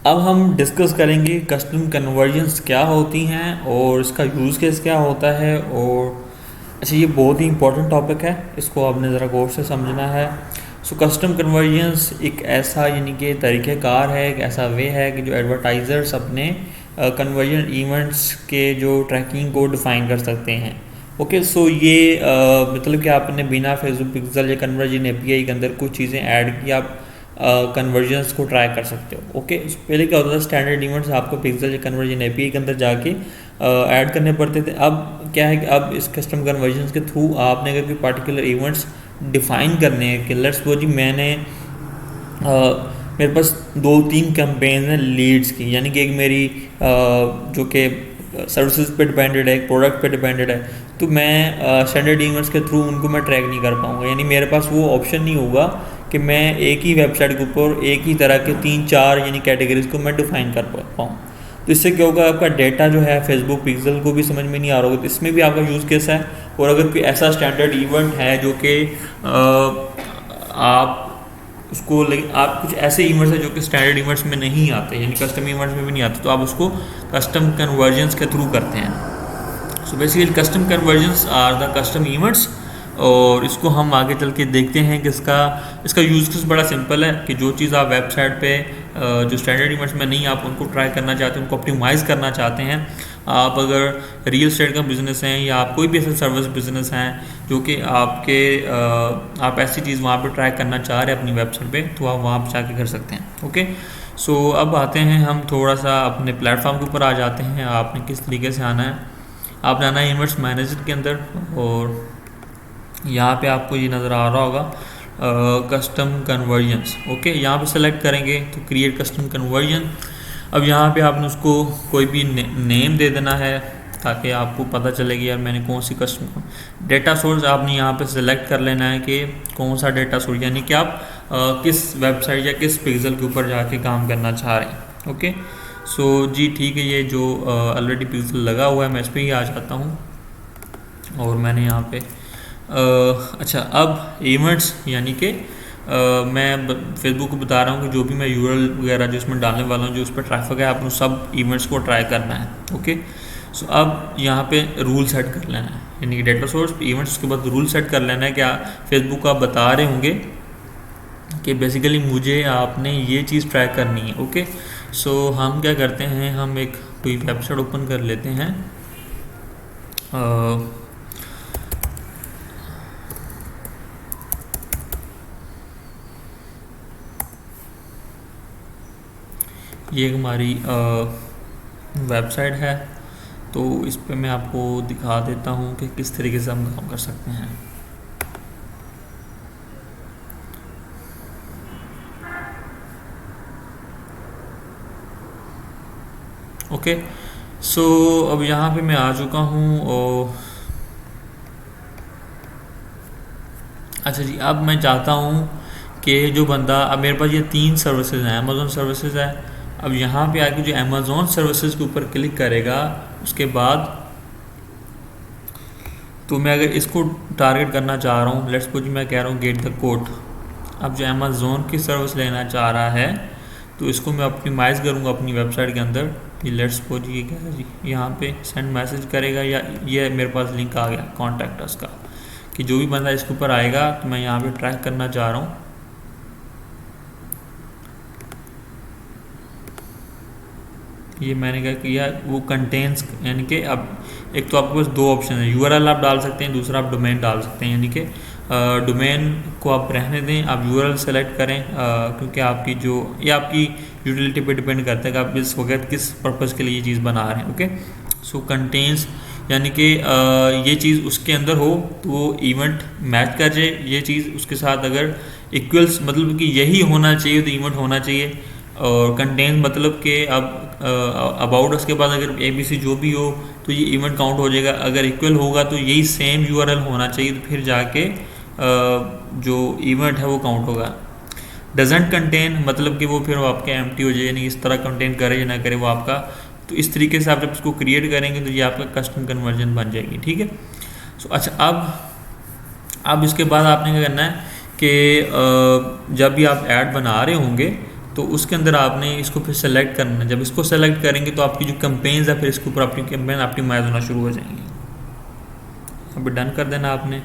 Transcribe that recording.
अब हम डिस्कस करेंगे कस्टम कन्वर्जन्स क्या होती हैं और इसका यूज़ केस क्या होता है। और अच्छा, ये बहुत ही इंपॉर्टेंट टॉपिक है, इसको आपने ज़रा गौर से समझना है। सो कस्टम कन्वर्जन्स एक ऐसा यानी कि तरीक़ेकार है, एक ऐसा वे है कि जो एडवर्टाइज़र्स अपने कन्वर्जन इवेंट्स के जो ट्रैकिंग को डिफ़ाइन कर सकते हैं। ओके, सो ये मतलब कि आपने बिना फेसबुक पिक्सल या कन्वर्जन एपीआई के अंदर कुछ चीज़ें ऐड की आप कन्वर्जन्स को ट्राई कर सकते हो। ओके, पहले क्या होता था, स्टैंडर्ड इवेंट्स आपको पिक्सल या कन्वर्जन एपीआई के अंदर जाके ऐड करने पड़ते थे। अब क्या है कि अब इस कस्टम कन्वर्जन्स के थ्रू आपने अगर कोई पार्टिकुलर इवेंट्स डिफ़ाइन करने हैं कि लेट्स सपोज जी मैंने मेरे पास 2-3 कैंपेन हैं लीड्स की, यानी कि एक मेरी जो कि सर्विसेज पे डिपेंडेड है, एक प्रोडक्ट पे डिपेंडेड है, तो मैं स्टैंडर्ड इवेंट्स के थ्रू उनको मैं ट्रैक नहीं कर पाऊँगा। यानी मेरे पास वो ऑप्शन नहीं होगा कि मैं एक ही वेबसाइट के ऊपर एक ही तरह के 3-4 यानी कैटेगरीज को मैं डिफ़ाइन कर पाऊँ। तो इससे क्या होगा, आपका डेटा जो है फेसबुक पिक्सल को भी समझ में नहीं आ रहा होगा, तो इसमें भी आपका यूज़ केस है। और अगर कोई ऐसा स्टैंडर्ड इवेंट है जो कि आप उसको, लेकिन आप कुछ ऐसे इवेंट्स हैं जो कि स्टैंडर्ड इवेंट्स में नहीं आते, यानी कस्टम इवेंट्स में भी नहीं आते, तो आप उसको कस्टम कन्वर्जन्स के थ्रू करते हैं। So basically custom conversions are the custom events. और इसको हम आगे चल के देखते हैं कि इसका यूज़ केस बड़ा सिंपल है कि जो चीज़ आप वेबसाइट पे जो स्टैंडर्ड इवेंट्स में नहीं आप उनको ट्राई करना चाहते हैं, उनको ऑप्टिमाइज़ करना चाहते हैं। आप अगर रियल एस्टेट का बिज़नेस है या आप कोई भी ऐसा सर्विस बिज़नेस हैं जो कि आपके आप ऐसी चीज़ वहाँ पे ट्राई करना चाह रहे हैं अपनी वेबसाइट पे, तो आप वहाँ पर जाके कर सकते हैं। ओके, सो अब आते हैं हम थोड़ा सा अपने प्लेटफॉर्म के ऊपर आ जाते हैं। आपने किस तरीके से आना है, आपने आना है इवेंट्स मैनेजर के अंदर, और यहाँ पे आपको ये नज़र आ रहा होगा कस्टम कन्वर्जन्स। ओके, यहाँ पे सेलेक्ट करेंगे तो क्रिएट कस्टम कन्वर्जन। अब यहाँ पे आपने उसको कोई भी नेम दे देना है ताकि आपको पता चले कि यार मैंने कौन सी कस्टम डेटा सोर्स आपने यहाँ पे सेलेक्ट कर लेना है कि कौन सा डेटा सोर्स, यानी कि आप किस वेबसाइट या किस पिक्सल के ऊपर जाके काम करना चाह रहे हैं। ओके, सो जी ठीक है, ये जो ऑलरेडी पिक्सल लगा हुआ है मैं इस पर ही आ जाता हूँ और मैंने यहाँ पे अच्छा, अब इवेंट्स यानी कि मैं फेसबुक को बता रहा हूँ कि जो भी मैं यूआरएल वगैरह जो इसमें डालने वाला हूँ, जो उस पर ट्रैफिक है, आपको सब इवेंट्स को ट्राई करना है। ओके, सो अब यहाँ पे रूल सेट कर लेना है, यानी कि डेटा सोर्स इवेंट्स के बाद रूल सेट कर लेना है। क्या फेसबुक आप बता रहे होंगे कि बेसिकली मुझे आपने ये चीज़ ट्राई करनी है। ओके, सो हम क्या करते हैं, हम एक कोई वेबसाइट ओपन कर लेते हैं। ये हमारी वेबसाइट है, तो इस पे मैं आपको दिखा देता हूँ कि किस तरीके से हम काम कर सकते हैं। ओके, सो अब यहाँ पे मैं आ चुका हूँ और अच्छा जी, अब मैं चाहता हूँ कि जो बंदा, अब मेरे पास ये 3 सर्विसेज हैं, अमेज़ॉन सर्विसेज है। अब यहाँ पे आके जो अमेज़ॉन सर्विसेज के ऊपर क्लिक करेगा, उसके बाद तो मैं अगर इसको टारगेट करना चाह रहा हूँ, लेट्स सपोज मैं कह रहा हूँ गेट द कोड। अब जो अमेज़ॉन की सर्विस लेना चाह रहा है तो इसको मैं ऑप्टिमाइज़ करूँगा अपनी वेबसाइट के अंदर। ये लेट्स सपोज ये क्या है जी, यहाँ पे सेंड मैसेज करेगा, या ये मेरे पास लिंक आ गया कॉन्टैक्ट अस का कि जो भी बंदा इसके ऊपर आएगा तो मैं यहाँ पे ट्रैक करना चाह रहा हूँ। ये मैंने क्या किया, वो कंटेंट्स, यानी कि अब एक तो आपके पास 2 ऑप्शन है, यूआरएल आप डाल सकते हैं, दूसरा आप डोमेन डाल सकते हैं। यानी कि डोमेन को आप रहने दें, आप यूआरएल सेलेक्ट करें, क्योंकि आपकी जो ये आपकी यूटिलिटी पे डिपेंड करता है कि आप इस वक्त किस पर्पज़ के लिए ये चीज़ बना रहे हैं। ओके, सो कंटेंट्स यानी कि ये चीज़ उसके अंदर हो तो वो इवेंट मैच कर जाए, ये चीज़ उसके साथ अगर इक्वल्स, मतलब कि यही होना चाहिए तो इवेंट होना चाहिए। और कंटेंट मतलब कि अब अबाउट उसके बाद अगर ABC जो भी हो तो ये इवेंट काउंट हो जाएगा। अगर इक्वल होगा तो यही सेम यूआरएल होना चाहिए, तो फिर जाके जो इवेंट है वो काउंट होगा। डजेंट कंटेन मतलब कि वो फिर आपके एम्प्टी हो जाए, यानी इस तरह कंटेंट करे या ना करे वो आपका। तो इस तरीके से आप जब इसको क्रिएट करेंगे तो ये आपका कस्टम कन्वर्जन बन जाएगी। ठीक है, सो अच्छा, अब इसके बाद आपने क्या करना है कि जब भी आप ऐड बना रहे होंगे तो उसके अंदर आपने इसको फिर सेलेक्ट करना है। जब इसको सेलेक्ट करेंगे तो आपकी जो कैंपेन्स है फिर इसके ऊपर आपकी कैंपेन ऑप्टिमाइज होना शुरू हो जाएंगी। अभी डन कर देना आपने।